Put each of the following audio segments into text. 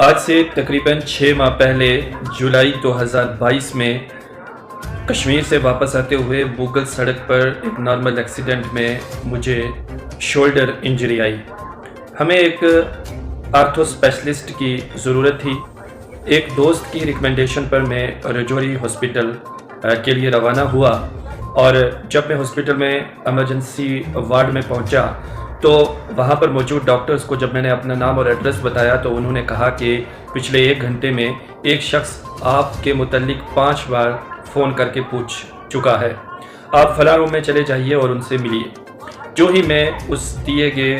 आज से तकरीबन 6 माह पहले जुलाई 2022 में कश्मीर से वापस आते हुए बुगल सड़क पर एक नॉर्मल एक्सीडेंट में मुझे शोल्डर इंजरी आई। हमें एक आर्थो स्पेशलिस्ट की ज़रूरत थी। एक दोस्त की रिकमेंडेशन पर मैं रजौरी हॉस्पिटल के लिए रवाना हुआ और जब मैं हॉस्पिटल में इमरजेंसी वार्ड में पहुंचा तो वहां पर मौजूद डॉक्टर्स को जब मैंने अपना नाम और एड्रेस बताया तो उन्होंने कहा कि पिछले 1 घंटे में एक शख्स आपके मुतल्लिक 5 बार फ़ोन करके पूछ चुका है, आप फलां रूम में चले जाइए और उनसे मिलिए। जो ही मैं उस दिए गए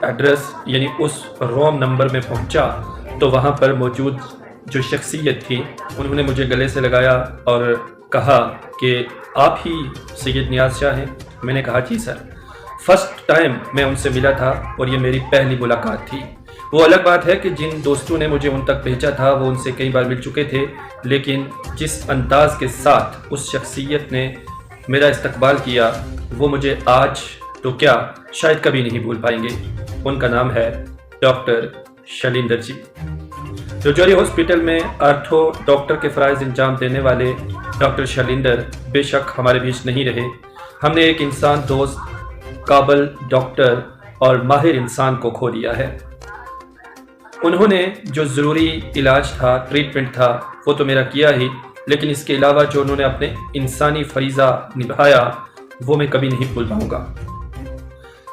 एड्रेस यानी उस रूम नंबर में पहुंचा तो वहां पर मौजूद जो शख्सियत थी उन्होंने मुझे गले से लगाया और कहा कि आप ही सैयद नियाज़ शाह हैं। मैंने कहा जी सर। फर्स्ट टाइम मैं उनसे मिला था और ये मेरी पहली मुलाकात थी। वो अलग बात है कि जिन दोस्तों ने मुझे उन तक भेजा था वो उनसे कई बार मिल चुके थे, लेकिन जिस अंदाज के साथ उस शख्सियत ने मेरा इस्तकबाल किया वो मुझे आज तो क्या शायद कभी नहीं भूल पाएंगे। उनका नाम है डॉक्टर शैलिंदर जी। रजौरी हॉस्पिटल में आर्थो डॉक्टर के फ़राइज़ अंजाम देने वाले डॉक्टर शैलिंदर बेशक हमारे बीच नहीं रहे। हमने एक इंसान दोस्त, काबिल डॉक्टर और माहिर इंसान को खो दिया है। उन्होंने जो ज़रूरी इलाज था, ट्रीटमेंट था, वो तो मेरा किया ही, लेकिन इसके अलावा जो उन्होंने अपने इंसानी फरीज़ा निभाया वो मैं कभी नहीं भूल पाऊँगा।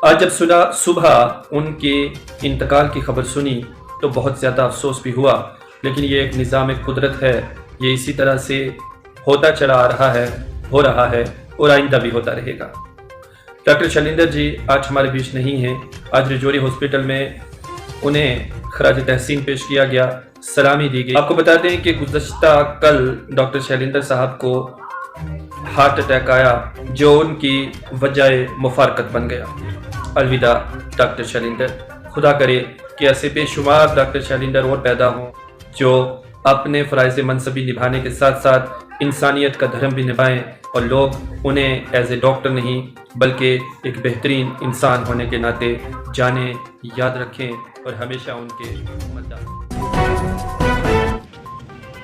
आज जब सुबह उनके इंतकाल की खबर सुनी तो बहुत ज़्यादा अफसोस भी हुआ, लेकिन ये एक निज़ाम कुदरत है, ये इसी तरह से होता चला आ रहा है, हो रहा है और आइंदा भी होता रहेगा। डॉक्टर शैलिंदर जी आज हमारे बीच नहीं हैं। आज रजौरी हॉस्पिटल में उन्हें खराज तहसीन पेश किया गया, सलामी दी गई। आपको बता दें कि गुज़श्ता कल डॉक्टर शैलिंदर साहब को हार्ट अटैक आया जो उनकी वजह मुफारकत बन गया। अलविदा डॉक्टर शैलिंदर। खुदा करे कि ऐसे बेशुमार डॉक्टर शैलिंदर और पैदा हों जो अपने फ़राइज़ मनसबी निभाने के साथ साथ इंसानियत का धर्म भी निभाएं और लोग उन्हें एज ए डॉक्टर नहीं बल्कि एक बेहतरीन इंसान होने के नाते जाने, याद रखें और हमेशा उनके मदद।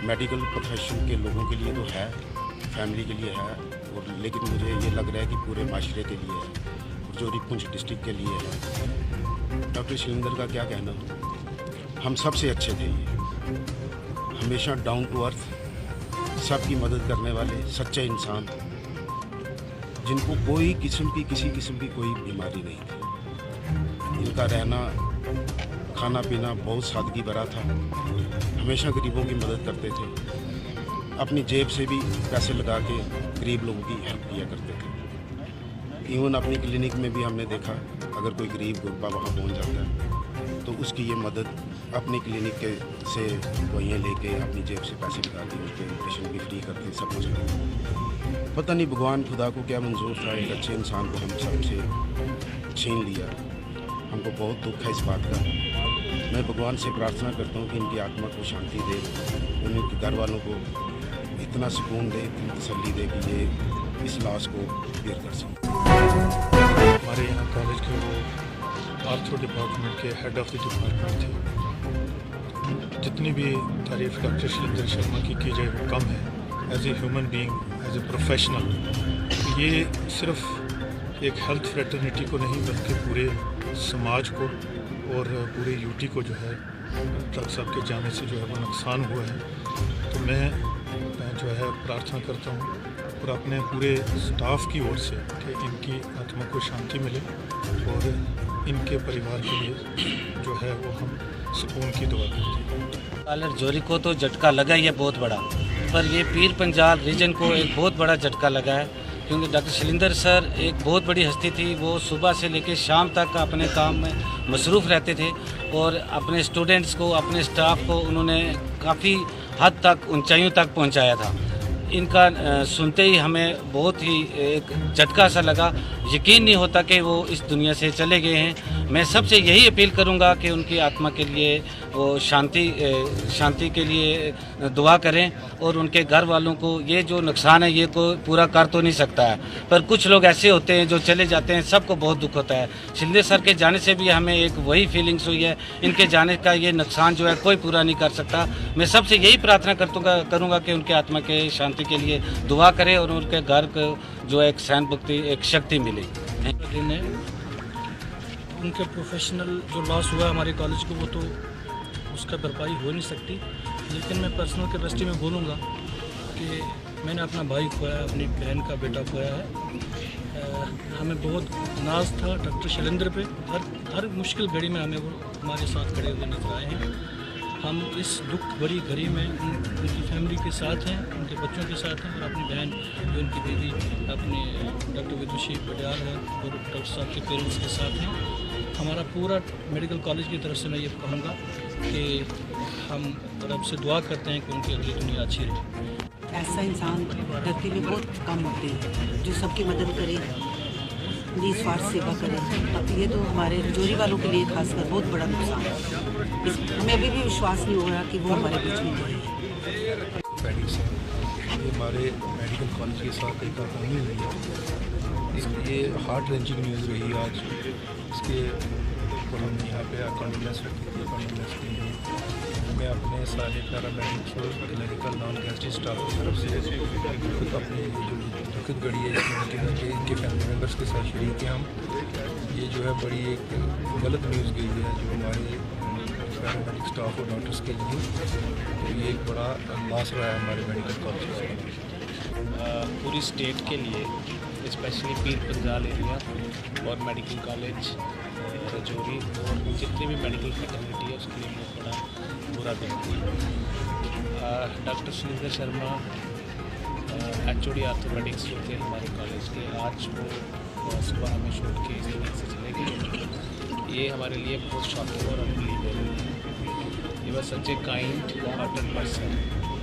मेडिकल प्रोफेशन के लोगों के लिए तो है, फैमिली के लिए है, और लेकिन मुझे ये लग रहा है कि पूरे माशरे के लिए है, रजौरी पुंछ डिस्ट्रिक्ट के लिए है। डॉक्टर शैलिंदर का क्या कहना, हम सबसे अच्छे थे। ये हमेशा डाउन टू अर्थ, सबकी मदद करने वाले सच्चे इंसान, जिनको कोई किसी किस्म की कोई बीमारी नहीं थी। इनका रहना, खाना पीना बहुत सादगी भरा था। हमेशा गरीबों की मदद करते थे, अपनी जेब से भी पैसे लगा के गरीब लोगों की हेल्प किया करते थे। इवन अपनी क्लिनिक में भी हमने देखा, अगर कोई गरीब गुरबा वहाँ पहुँच जाता है तो उसकी ये मदद अपनी क्लिनिक के से वहीं लेके अपनी जेब से पैसे लगा के उसके ऑपरेशन भी फ्री करते, सब कुछ करते। पता नहीं भगवान खुदा को क्या मंजूर था, एक अच्छे इंसान को हम सबसे छीन लिया। हमको बहुत दुख है इस बात का। मैं भगवान से प्रार्थना करता हूँ कि इनकी आत्मा को शांति दे, उनके घर वालों को इतना सुकून दे, इतनी तसल्ली दे कि ये इस लाश को क्लियर कर सकें। हमारे यहाँ कॉलेज के वो आर्थो डिपार्टमेंट के हेड ऑफ द डिपार्टमेंट थे। जितनी भी तारीफ़ डॉक्टर शैलिंदर शर्मा की जाए वो कम है। As a human being, as a professional, ये सिर्फ एक हेल्थ फ्रेटर्निटी को नहीं बल्कि पूरे समाज को और पूरे यूटी को जो है डॉक्टर साहब के जाने से जो है वो नुकसान हुआ है। तो मैं जो है प्रार्थना करता हूँ और अपने पूरे स्टाफ की ओर से कि इनकी आत्मा को शांति मिले और इनके परिवार के लिए जो है वो हम सुकून की दुआ करते हैं। रजौरी को तो झटका लगा ही है बहुत बड़ा, पर ये पीर पंजाल रीजन को एक बहुत बड़ा झटका लगा है, क्योंकि डॉक्टर शैलिंदर सर एक बहुत बड़ी हस्ती थी। वो सुबह से लेकर शाम तक अपने काम में मसरूफ़ रहते थे और अपने स्टूडेंट्स को, अपने स्टाफ को उन्होंने काफ़ी हद तक ऊंचाइयों तक पहुंचाया था। इनका सुनते ही हमें बहुत ही एक झटका सा लगा। यकीन नहीं होता कि वो इस दुनिया से चले गए हैं। मैं सबसे यही अपील करूंगा कि उनकी आत्मा के लिए वो शांति के लिए दुआ करें, और उनके घर वालों को ये जो नुकसान है ये को पूरा कर तो नहीं सकता है, पर कुछ लोग ऐसे होते हैं जो चले जाते हैं, सबको बहुत दुख होता है। शिंदे सर के जाने से भी हमें एक वही फीलिंग्स हुई है, इनके जाने का ये नुकसान जो है कोई पूरा नहीं कर सकता। मैं सबसे यही प्रार्थना करूँगा कि उनके आत्मा के शांति के लिए दुआ करें और उनके घर को जो है एक सहानुभूति, एक शक्ति मिले। उनके प्रोफेशनल जो लॉस हुआ हमारे कॉलेज को वो तो उसका भरपाई हो नहीं सकती, लेकिन मैं पर्सनल कैपेसिटी में बोलूँगा कि मैंने अपना भाई खोया है, अपनी बहन का बेटा खोया है। हमें बहुत नाज था डॉक्टर शैलेंद्र पे। हर मुश्किल घड़ी में हमें वो हमारे साथ खड़े हुए नजर आए हैं। हम इस दुख भरी घड़ी में उनकी फैमिली के साथ हैं, उनके बच्चों के साथ हैं, और अपनी बहन जो उनकी बीवी अपने डॉक्टर विदुषी पटियाल है और डॉक्टर साहब के पेरेंट्स के साथ हैं। हमारा पूरा मेडिकल कॉलेज की तरफ से मैं ये कहूँगा कि हम रब से दुआ करते हैं कि उनकी अगली दुनिया अच्छी रहे। ऐसा इंसान धरती में बहुत कम होते हैं जो सबकी मदद करे, निस्वार्थ सेवा करे। अब ये तो हमारे रजौरी वालों के लिए खासकर बहुत बड़ा नुकसान है। हमें अभी भी विश्वास नहीं हो रहा कि वो हमारे बीच में नहीं है। ये हमारे मेडिकल कॉलेज के साथ एक कहानी हुई है। ये हार्ट रेंचिंग न्यूज़ रही आज। इसके हम यहाँ पे कंडोलेंस रखी थी। कंडोलेंस के लिए मैं अपने सारे paramedical clinical non gastric staff की तरफ से खुद अपनी जो दुखद घड़ी है इसमें इनके फैमिली मेम्बर्स के साथ शरीक हैं हम। ये जो है बड़ी एक गलत न्यूज़ गई है जो हमारे पैरामेडिक स्टाफ और डॉक्टर्स के लिए, तो ये एक बड़ा लॉस रहा है हमारे मेडिकल कॉलेज का। पूरी स्टेट के लिए स्पेशली पीर पंजाल एरिया और मेडिकल कॉलेज रजौरी और जितनी भी मेडिकल फैकल्टी है उसके लिए बहुत बड़ा बुरा दिन है। Doctor Shailendra Sharma HOD orthopaedics जो थे हमारे कॉलेज के, आज वो सुबह हमें छोड़ के इस दुनिया से चले गए। ये हमारे लिए बहुत शॉकिंग और unbelievable. He was such a kind hearted person,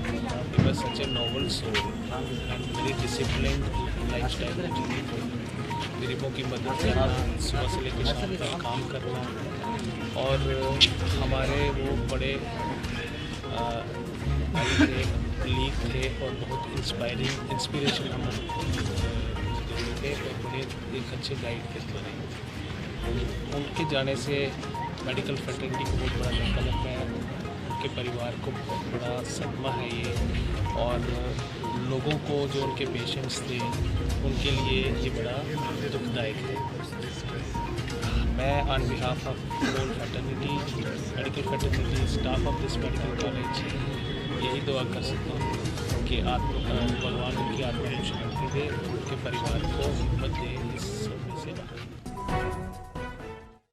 he was such a noble soul and very disciplined lifestyle. गरीबों की मदद करना, सुबह से लेकर शाम तक काम करना, और हमारे वो बड़े लीग थे और बहुत इंस्पिरेशन हम थे और बड़े एक अच्छे गाइड करते रहे। उनके जाने से मेडिकल फैकल्टी को बहुत बड़ा धक्का लगता है, उनके परिवार को बहुत बड़ा सदमा है ये, और लोगों को जो उनके पेशेंट्स थे उनके लिए ये बड़ा दुखदायक है। मैं on behalf of whole fraternity medical fraternity staff of this medical college यही दुआ कर सकता हूँ कि भगवान उनकी आत्मा को शांति दे, उनके परिवार को हिम्मत दे इस